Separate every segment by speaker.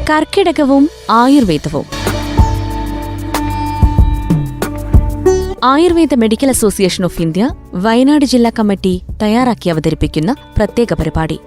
Speaker 1: കർക്കിടകവും ആയുർവേദവും. Ayurveda medical association of India Wayanad ജില്ലാ committee തയ്യാറാക്കി അവതരിപ്പിക്കുന്ന പ്രത്യേക പരിപാടി.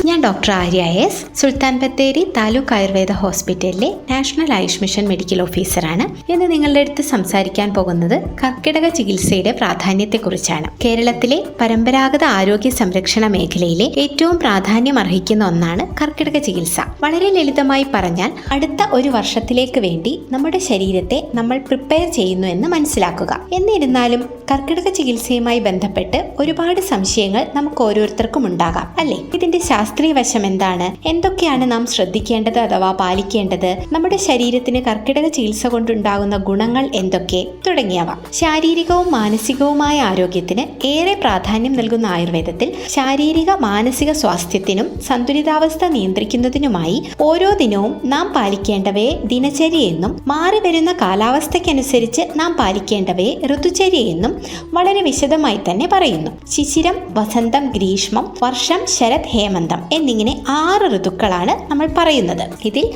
Speaker 2: ഞാൻ ഡോക്ടർ ആര്യ എസ്, സുൽത്താൻ ബത്തേരി താലൂക്ക് ആയുർവേദ ഹോസ്പിറ്റലിലെ നാഷണൽ ആയുഷ് മിഷൻ മെഡിക്കൽ ഓഫീസറാണ്. ഇന്ന് നിങ്ങളുടെ അടുത്ത് സംസാരിക്കാൻ പോകുന്നത് കർക്കിടക ചികിത്സയുടെ പ്രാധാന്യത്തെക്കുറിച്ചാണ്. കേരളത്തിലെ പരമ്പരാഗത ആരോഗ്യ സംരക്ഷണ മേഖലയിലെ ഏറ്റവും പ്രാധാന്യം അർഹിക്കുന്ന ഒന്നാണ് കർക്കിടക ചികിത്സ. വളരെ ലളിതമായി പറഞ്ഞാൽ, അടുത്ത ഒരു വർഷത്തിലേക്ക് വേണ്ടി നമ്മുടെ ശരീരത്തെ നമ്മൾ പ്രിപ്പയർ ചെയ്യുന്നു എന്ന് മനസ്സിലാക്കുക. എന്നിരുന്നാലും കർക്കിടക ചികിത്സയുമായി ബന്ധപ്പെട്ട് ഒരുപാട് സംശയങ്ങൾ നമുക്ക് ഓരോരുത്തർക്കും ഉണ്ടാകാം, അല്ലേ? ഇതിന്റെ ശാസ്ത്രീയ വശം എന്താണ്, എന്തൊക്കെയാണ് നാം ശ്രദ്ധിക്കേണ്ടത് അഥവാ പാലിക്കേണ്ടത്, നമ്മുടെ ശരീരത്തിന് കർക്കിടക ചികിത്സ കൊണ്ടുണ്ടാകുന്ന ഗുണങ്ങൾ എന്തൊക്കെ തുടങ്ങിയവ. ശാരീരികവും മാനസികവുമായ ആരോഗ്യത്തിന് ഏറെ പ്രാധാന്യം നൽകുന്ന ആയുർവേദത്തിൽ ശാരീരിക മാനസിക സ്വാസ്ഥ്യത്തിനും സന്തുലിതാവസ്ഥ നിയന്ത്രിക്കുന്നതിനുമായി ഓരോ ദിനവും നാം പാലിക്കേണ്ടവയെ ദിനചര്യയെന്നും മാറി വരുന്ന കാലാവസ്ഥയ്ക്കനുസരിച്ച് നാം പാലിക്കേണ്ടവയെ ഋതുചര്യയെന്നും വളരെ വിശദമായി തന്നെ പറയുന്നു. ശിശിരം, വസന്തം, ഗ്രീഷ്മം, വർഷം, ശരത്, ഹേമന്തം എന്നിങ്ങനെ 6 ഋതുക്കളാണ് നമ്മൾ പറയുന്നത്. ഇതിൽ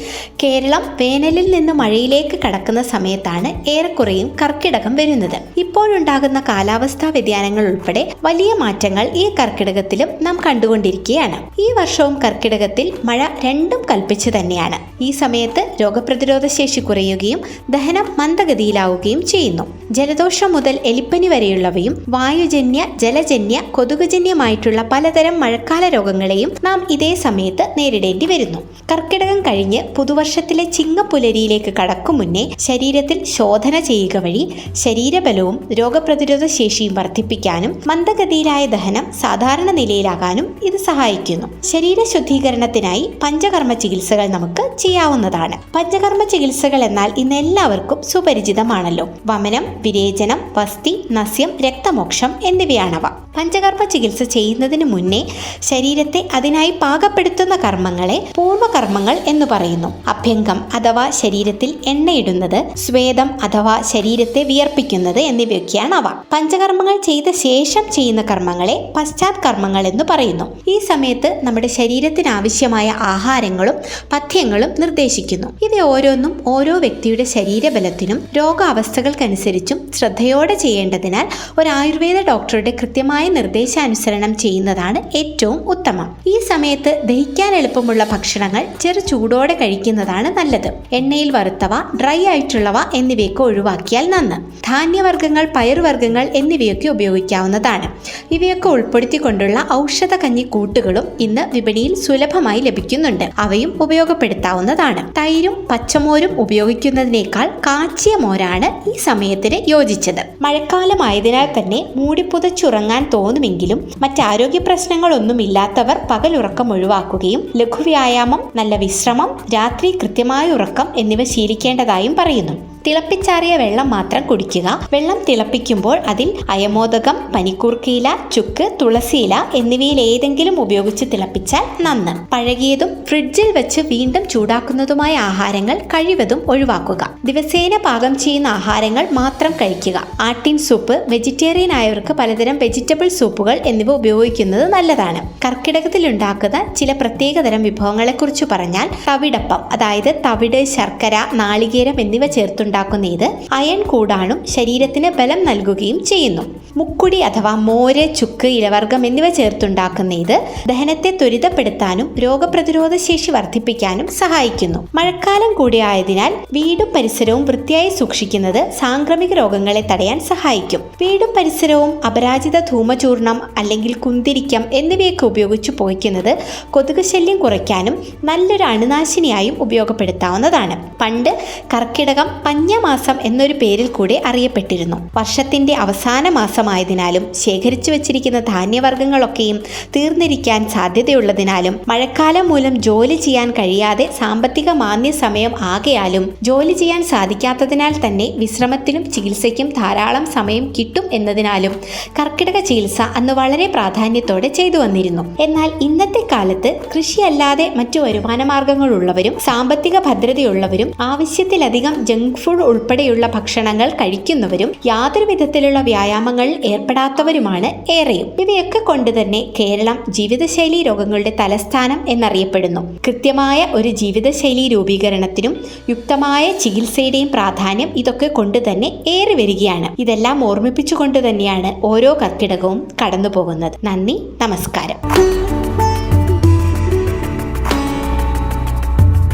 Speaker 2: കേരളം വേനലിൽ നിന്ന് മഴയിലേക്ക് കടക്കുന്ന സമയത്താണ് ഏറെക്കുറെയും കർക്കിടകം വരുന്നത്. ഇപ്പോഴുണ്ടാകുന്ന കാലാവസ്ഥാ വ്യതിയാനങ്ങൾ ഉൾപ്പെടെ വലിയ മാറ്റങ്ങൾ ഈ കർക്കിടകത്തിലും നാം കണ്ടുകൊണ്ടിരിക്കുകയാണ്. ഈ വർഷവും കർക്കിടകത്തിൽ മഴ രണ്ടും കൽപ്പിച്ചു തന്നെയാണ്. ഈ സമയത്ത് രോഗപ്രതിരോധ ശേഷി കുറയുകയും ദഹനം മന്ദഗതിയിലാവുകയും ചെയ്യുന്നു. ജലദോഷം മുതൽ എലിപ്പനി വരെയുള്ളവയും വായുജന്യ, ജലജന്യ, കൊതുകുജന്യമായിട്ടുള്ള പലതരം മഴക്കാല രോഗങ്ങളെയും നാം ഇതേ സമയത്ത് നേരിടേണ്ടി വരുന്നു. കർക്കിടകം കഴിഞ്ഞ് പുതുവർഷത്തിലെ ചിങ്ങപ്പുലരിയിലേക്ക് കടക്കും മുന്നേ ശരീരത്തിൽ ശോധന ചെയ്യുക വഴി ശരീരബലവും രോഗപ്രതിരോധ ശേഷിയും വർദ്ധിപ്പിക്കാനും മന്ദഗതിയിലായ ദഹനം സാധാരണ നിലയിലാകാനും ഇത് സഹായിക്കുന്നു. ശരീര ശുദ്ധീകരണത്തിനായി പഞ്ചകർമ്മ ചികിത്സകൾ നമുക്ക് ചെയ്യാവുന്നതാണ്. പഞ്ചകർമ്മ ചികിത്സകൾ എന്നാൽ ഇന്ന് എല്ലാവർക്കും സുപരിചിതമാണല്ലോ. വമനം, വിരേചനം, വസ്തി, നസ്യം, രക്തമോക്ഷം എന്നിവയാണവ. പഞ്ചകർമ്മ ചികിത്സ ചെയ്യുന്നതിന് മുന്നേ ശരീരത്തെ അതിനായി പാകപ്പെടുത്തുന്ന കർമ്മങ്ങളെ പൂർവ്വകർമ്മങ്ങൾ എന്ന് പറയുന്നു. അഭ്യംഗം അഥവാ ശരീരത്തിൽ എണ്ണയിടുന്നത്, സ്വേദം അഥവാ ശരീരത്തെ വിയർപ്പിക്കുന്നത് എന്നിവയൊക്കെയാണ് അവ. പഞ്ചകർമ്മങ്ങൾ ചെയ്ത ശേഷം ചെയ്യുന്ന കർമ്മങ്ങളെ പശ്ചാത് കർമ്മങ്ങൾ എന്ന് പറയുന്നു. ഈ സമയത്ത് നമ്മുടെ ശരീരത്തിന് ആവശ്യമായ ആഹാരങ്ങളും പഥ്യങ്ങളും നിർദ്ദേശിക്കുന്നു. ഇത് ഓരോന്നും ഓരോ വ്യക്തിയുടെ ശരീരബലത്തിനും രോഗാവസ്ഥകൾക്കനുസരിച്ചും ശ്രദ്ധയോടെ ചെയ്യേണ്ടതിനാൽ ഒരു ആയുർവേദ ഡോക്ടറുടെ കൃത്യമായ നിർദ്ദേശാനുസരണം ചെയ്യുന്നതാണ് ഏറ്റവും ഉത്തമം. ഈ സമയത്ത് ദഹിക്കാൻ എളുപ്പമുള്ള ഭക്ഷണങ്ങൾ ചെറു ചൂടോടെ കഴിക്കുന്നതാണ് നല്ലത്. എണ്ണയിൽ വറുത്തവ, ഡ്രൈ ആയിട്ടുള്ളവ എന്നിവയൊക്കെ ഒഴിവാക്കിയാൽ നന്ന്. ധാന്യവർഗ്ഗങ്ങൾ, പയറുവർഗ്ഗങ്ങൾ എന്നിവയൊക്കെ ഉപയോഗിക്കാവുന്നതാണ്. ഇവയൊക്കെ ഉൾപ്പെടുത്തിക്കൊണ്ടുള്ള ഔഷധ കഞ്ഞി കൂട്ടുകളും ഇന്ന് വിപണിയിൽ സുലഭമായി ലഭിക്കുന്നുണ്ട്. അവയും ഉപയോഗപ്പെടുത്താവുന്നതാണ്. തൈരും പച്ചമോരും ഉപയോഗിക്കുന്നതിനേക്കാൾ കാച്ചിയ മോരാണ് ഈ സമയത്തിന് യോജിച്ചത്. മഴക്കാലമായതിനാൽ തന്നെ മൂടിപ്പുതച്ചുറങ്ങാൻ തോന്നുമെങ്കിലും മറ്റാരോഗ്യ പ്രശ്നങ്ങളൊന്നുമില്ലാത്തവർ പകലുറക്കം ഒഴിവാക്കുകയും ലഘുവ്യായാമം, നല്ല വിശ്രമം, രാത്രി കൃത്യമായ ഉറക്കം എന്നിവ ശീലിക്കേണ്ടതായും പറയുന്നു. തിളപ്പിച്ചാറിയ വെള്ളം മാത്രം കുടിക്കുക. വെള്ളം തിളപ്പിക്കുമ്പോൾ അതിൽ അയമോദകം, പനിക്കൂർക്കയില, ചുക്ക്, തുളസിയില എന്നിവയിൽ ഏതെങ്കിലും ഉപയോഗിച്ച് തിളപ്പിച്ചാൽ നന്ന്. പഴകിയതും ഫ്രിഡ്ജിൽ വെച്ച് വീണ്ടും ചൂടാക്കുന്നതുമായ ആഹാരങ്ങൾ കഴിവതും ഒഴിവാക്കുക. ദിവസേന പാകം ചെയ്യുന്ന ആഹാരങ്ങൾ മാത്രം കഴിക്കുക. ആട്ടിൻ സൂപ്പ്, വെജിറ്റേറിയൻ ആയവർക്ക് പലതരം വെജിറ്റബിൾ സൂപ്പുകൾ എന്നിവ ഉപയോഗിക്കുന്നത് നല്ലതാണ്. കർക്കിടകത്തിൽ ഉണ്ടാക്കുന്ന ചില പ്രത്യേകതരം വിഭവങ്ങളെക്കുറിച്ച് പറഞ്ഞാൽ, തവിടപ്പം, അതായത് തവിട്, ശർക്കര, നാളികേരം എന്നിവ ചേർത്തുണ്ടാക്കുന്ന ഇത് അയൺ കൂടാനും ശരീരത്തിന് ബലം നൽകുകയും ചെയ്യുന്നു. മുക്കുടി അഥവാ മോര്, ചുക്ക്, ഇലവർഗം എന്നിവ ചേർത്തുണ്ടാക്കുന്ന ഇത് ദഹനത്തെ ത്വരിതപ്പെടുത്താനും രോഗപ്രതിരോധ ശേഷി വർദ്ധിപ്പിക്കാനും സഹായിക്കുന്നു. മഴക്കാലം കൂടിയായതിനാൽ വീടും പരിസരവും വൃത്തിയായി സൂക്ഷിക്കുന്നത് സാംക്രമിക രോഗങ്ങളെ തടയാൻ സഹായിക്കും. വീടും പരിസരവും അപരാജിത ധൂമചൂർണം അല്ലെങ്കിൽ കുന്തിരിക്കം എന്നിവയൊക്കെ ഉപയോഗിച്ച് പുകയ്ക്കുന്നത് കൊതുക് ശല്യം കുറയ്ക്കാനും നല്ലൊരു അണുനാശിനിയായും ഉപയോഗപ്പെടുത്താവുന്നതാണ്. പണ്ട് കർക്കിടകം പഞ്ഞമാസം എന്നൊരു പേരിൽ കൂടെ അറിയപ്പെട്ടിരുന്നു. വർഷത്തിന്റെ അവസാന മാസമായതിനാലും ശേഖരിച്ചു വച്ചിരിക്കുന്ന ധാന്യവർഗ്ഗങ്ങളൊക്കെയും തീർന്നിരിക്കാൻ സാധ്യതയുള്ളതിനാലും മഴക്കാലം മൂലം ജോലി ചെയ്യാൻ കഴിയാതെ സാമ്പത്തിക മാന്ദ്യ സമയം ആകയാലും ജോലി ചെയ്യാൻ സാധിക്കാത്തതിനാൽ തന്നെ വിശ്രമത്തിനും ചികിത്സയ്ക്കും ധാരാളം സമയം കിട്ടും എന്നതിനാലും കർക്കിടക ചികിത്സ അന്ന് വളരെ പ്രാധാന്യത്തോടെ ചെയ്തു വന്നിരുന്നു. എന്നാൽ ഇന്നത്തെ കാലത്ത് കൃഷിയല്ലാതെ മറ്റു വരുമാന മാർഗങ്ങളുള്ളവരും സാമ്പത്തിക ഭദ്രതയുള്ളവരും ആവശ്യത്തിലധികം ജങ്ക് ഫുഡ് ഉൾപ്പെടെയുള്ള ഭക്ഷണങ്ങൾ കഴിക്കുന്നവരും യാതൊരു വിധത്തിലുള്ള വ്യായാമങ്ങൾ രോഗങ്ങളിൽ ഏർപ്പെടാത്തവരുമാണ് ഏറെയും. ഇവയൊക്കെ കൊണ്ട് തന്നെ കേരളം ജീവിതശൈലി രോഗങ്ങളുടെ തലസ്ഥാനം എന്നറിയപ്പെടുന്നു. കൃത്യമായ ഒരു ജീവിതശൈലി രൂപീകരണത്തിനും യുക്തമായ ചികിത്സയുടെയും പ്രാധാന്യം ഇതൊക്കെ കൊണ്ട് തന്നെ ഏറി വരികയാണ്. ഇതെല്ലാം ഓർമ്മിപ്പിച്ചുകൊണ്ട് തന്നെയാണ് ഓരോ കർക്കിടകവും കടന്നു പോകുന്നത്. നന്ദി, നമസ്കാരം.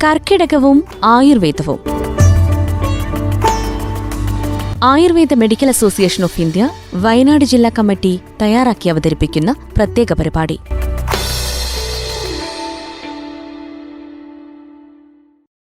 Speaker 1: കർക്കിടകവും ആയുർവേദവും. Ayurveda medical association of India Wayanad ജില്ലാ കമ്മിറ്റി തയ്യാറാക്കി അവതരിപ്പിക്കുന്ന പ്രത്യേക പരിപാടി.